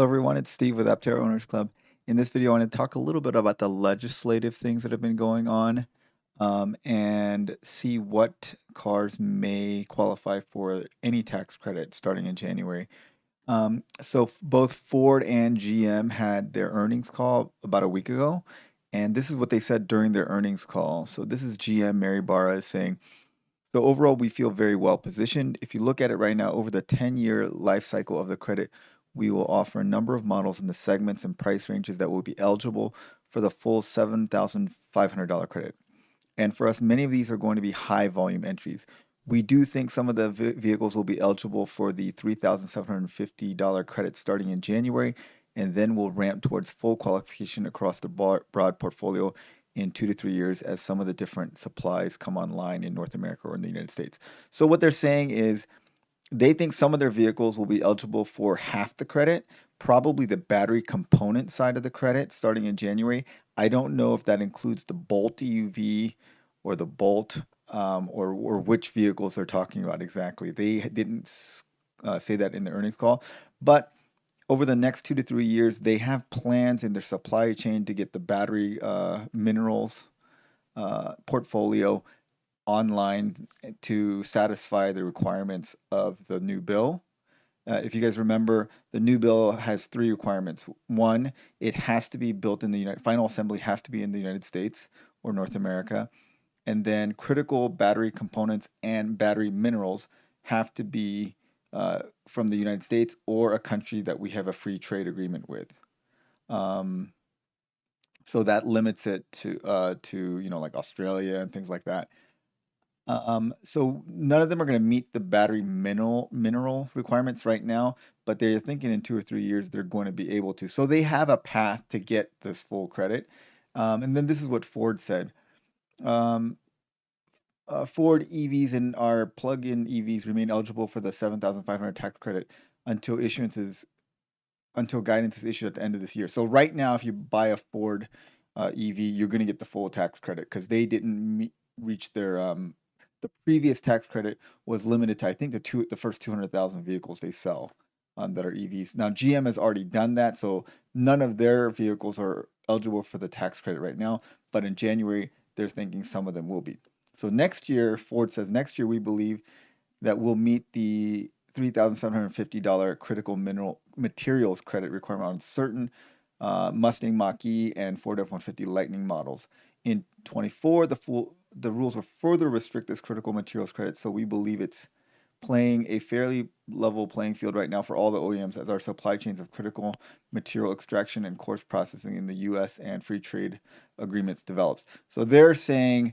Hello everyone, it's Steve with Aptera Owners Club. In this video, I want to talk a little bit about the legislative things that have been going on and see what cars may qualify for any tax credit starting in January. Both Ford and GM had their earnings call about a week ago, and this is what they said during their earnings call. So this is GM, Mary Barra is saying, so overall, we feel very well positioned. If you look at it right now, over the 10-year life cycle of the credit, we will offer a number of models in the segments and price ranges that will be eligible for the full $7,500 credit. And for us, many of these are going to be high volume entries. We do think some of the vehicles will be eligible for the $3,750 credit starting in January, and then we'll ramp towards full qualification across the broad portfolio in 2 to 3 years as some of the different supplies come online in North America or in the United States. So what they're saying is they think some of their vehicles will be eligible for half the credit, probably the battery component side of the credit starting in January. I don't know if that includes the Bolt EUV or the Bolt or which vehicles they're talking about exactly. They didn't say that in the earnings call, but over the next 2 to 3 years, they have plans in their supply chain to get the battery minerals portfolio online to satisfy the requirements of the new bill. If you guys remember, the new bill has three requirements. One, it has to be built in the final assembly has to be in the United States or North America. And then critical battery components and battery minerals have to be from the United States or a country that we have a free trade agreement with. Um, so that limits it to like Australia and things like that. So none of them are going to meet the battery mineral requirements right now, but they're thinking in 2 or 3 years they're going to be able to. So they have a path to get this full credit. And then this is what Ford said. Um, Ford EVs and our plug-in EVs remain eligible for the 7,500 tax credit until until guidance is issued at the end of this year. So right now, if you buy a Ford EV, you're going to get the full tax credit because they didn't reach their the previous tax credit was limited to I think the first 200,000 vehicles they sell that are EVs. Now GM has already done that, so none of their vehicles are eligible for the tax credit right now. But in January, they're thinking some of them will be. So next year, Ford says next year we believe that will meet the $3,750 critical mineral materials credit requirement on certain Mustang Mach-E and Ford F-150 Lightning models. In 24, the rules will further restrict this critical materials credit, so we believe it's playing a fairly level playing field right now for all the OEMs as our supply chains of critical material extraction and coarse processing in the US and free trade agreements develops. So they're saying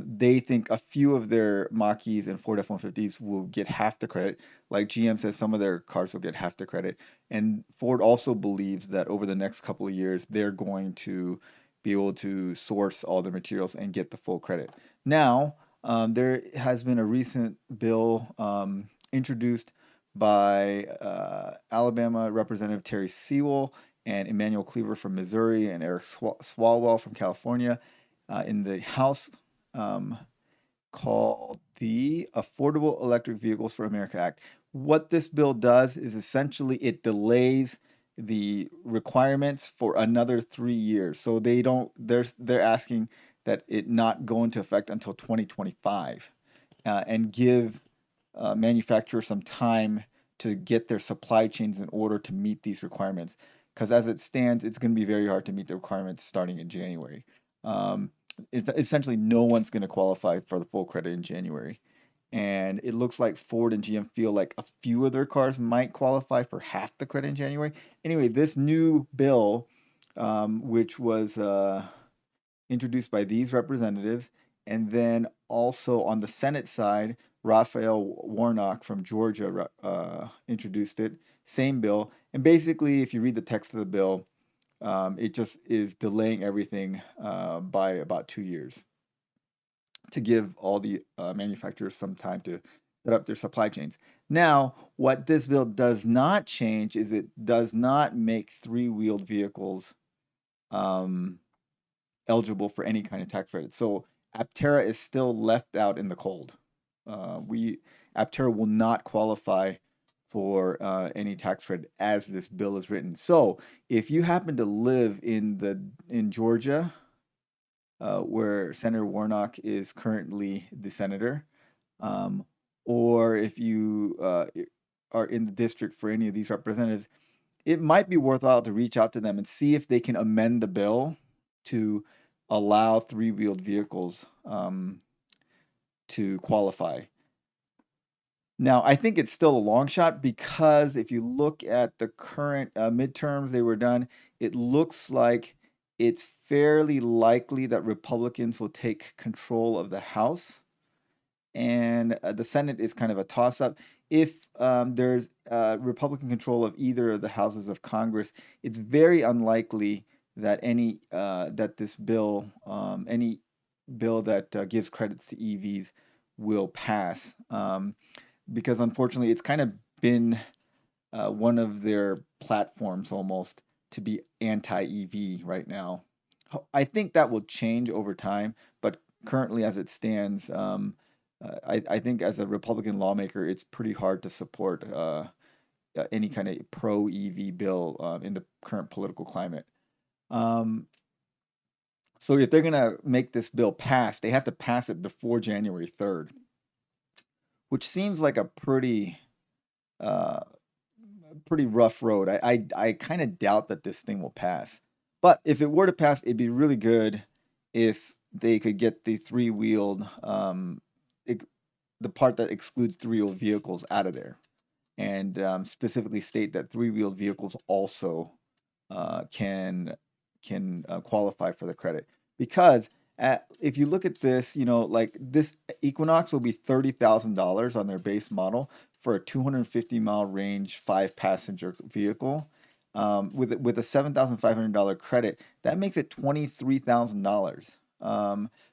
they think a few of their Mach-E's and Ford F-150s will get half the credit. Like GM says, some of their cars will get half the credit. And Ford also believes that over the next couple of years, they're going to be able to source all the materials and get the full credit. Now, there has been a recent bill introduced by Alabama Representative Terry Sewell and Emmanuel Cleaver from Missouri and Eric Swalwell from California in the House um, called the Affordable Electric Vehicles for America Act. What this bill does is essentially it delays the requirements for another 3 years. So they're asking that it not go into effect until 2025 and give manufacturers some time to get their supply chains in order to meet these requirements. Because as it stands, it's going to be very hard to meet the requirements starting in January. Um, Essentially, no one's going to qualify for the full credit in January. And it looks like Ford and GM feel like a few of their cars might qualify for half the credit in January. Anyway, this new bill, which was introduced by these representatives. And then also on the Senate side, Raphael Warnock from Georgia introduced it, same bill. And basically, if you read the text of the bill, it just is delaying everything by about 2 years to give all the manufacturers some time to set up their supply chains. Now, what this bill does not change is it does not make three-wheeled vehicles um, eligible for any kind of tax credit. So Aptera is still left out in the cold. We Aptera will not qualify for any tax credit as this bill is written. So if you happen to live in Georgia, where Senator Warnock is currently the senator, um, or if you are in the district for any of these representatives, it might be worthwhile to reach out to them and see if they can amend the bill to allow three-wheeled vehicles to qualify. Now, I think it's still a long shot because if you look at the current midterms they were done, it looks like it's fairly likely that Republicans will take control of the House, and the Senate is kind of a toss-up. If there's Republican control of either of the houses of Congress, it's very unlikely that any bill that gives credits to EVs will pass. Because unfortunately, it's kind of been one of their platforms almost to be anti-EV right now. I think that will change over time, but currently, as it stands, I think as a Republican lawmaker, it's pretty hard to support any kind of pro-EV bill in the current political climate. Um, so if they're going to make this bill pass, they have to pass it before January 3rd, which seems like a uh, pretty rough road. I kind of doubt that this thing will pass. But if it were to pass, it'd be really good if they could get the three-wheeled ex- the part that excludes three-wheeled vehicles out of there, and specifically state that three-wheeled vehicles also uh, can can qualify for the credit. Because if you look at this, like this Equinox will be $30,000 on their base model for a 250-mile range, five-passenger vehicle. With a $7,500 credit, that makes it $23,000.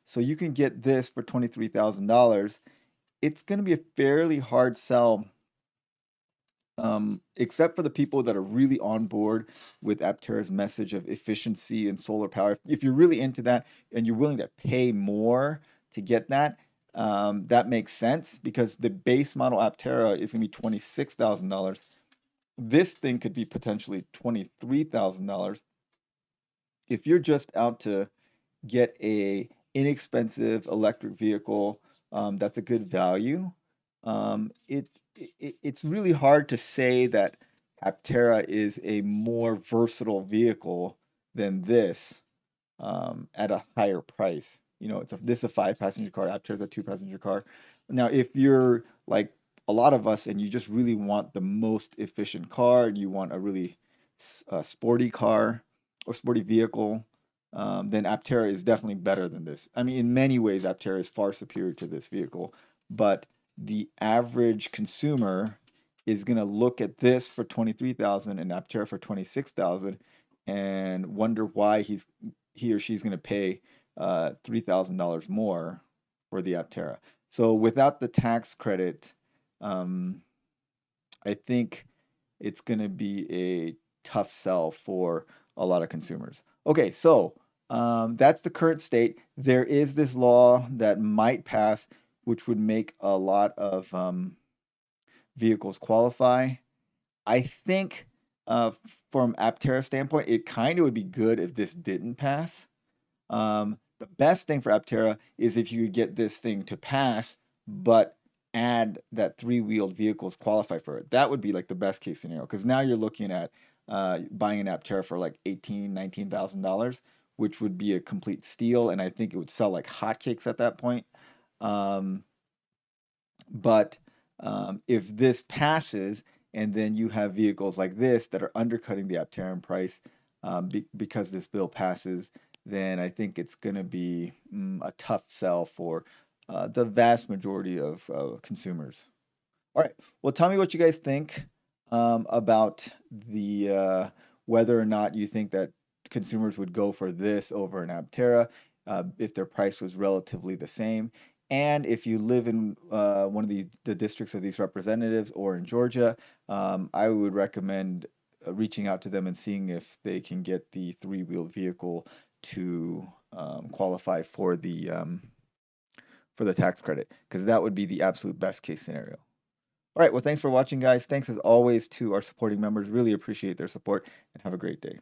So you can get this for $23,000. It's going to be a fairly hard sell, except for the people that are really on board with Aptera's message of efficiency and solar power. If you're really into that and you're willing to pay more to get that, that makes sense because the base model Aptera is going to be $26,000. This thing could be potentially $23,000 if you're just out to get a inexpensive electric vehicle that's a good value. It's really hard to say that Aptera is a more versatile vehicle than this at a higher price. This is a five-passenger car. Aptera is a two-passenger car. Now, if you're like a lot of us and you just really want the most efficient car and you want a really sporty car or sporty vehicle, then Aptera is definitely better than this. I mean, in many ways, Aptera is far superior to this vehicle, but the average consumer is going to look at this for 23,000 and Aptera for 26,000 and wonder why he or she's going to pay $3,000 more for the Aptera. So without the tax credit, um, I think it's going to be a tough sell for a lot of consumers. Okay, so that's the current state. There is this law that might pass, which would make a lot of vehicles qualify. I think from Aptera standpoint, it kind of would be good if this didn't pass. The best thing for Aptera is if you could get this thing to pass, but add that three-wheeled vehicles qualify for it. That would be like the best case scenario because now you're looking at buying an Aptera for like $19,000, which would be a complete steal, and I think it would sell like hotcakes at that point. Um, but if this passes and then you have vehicles like this that are undercutting the Apteran price because this bill passes, then I think it's going to be a tough sell for the vast majority of consumers. All right. Well, tell me what you guys think about the whether or not you think that consumers would go for this over an Aptera if their price was relatively the same. And if you live in one of the districts of these representatives or in Georgia, I would recommend reaching out to them and seeing if they can get the three-wheeled vehicle to qualify for the tax credit, because that would be the absolute best case scenario. All right, well, thanks for watching, guys. Thanks as always to our supporting members. Really appreciate their support and have a great day.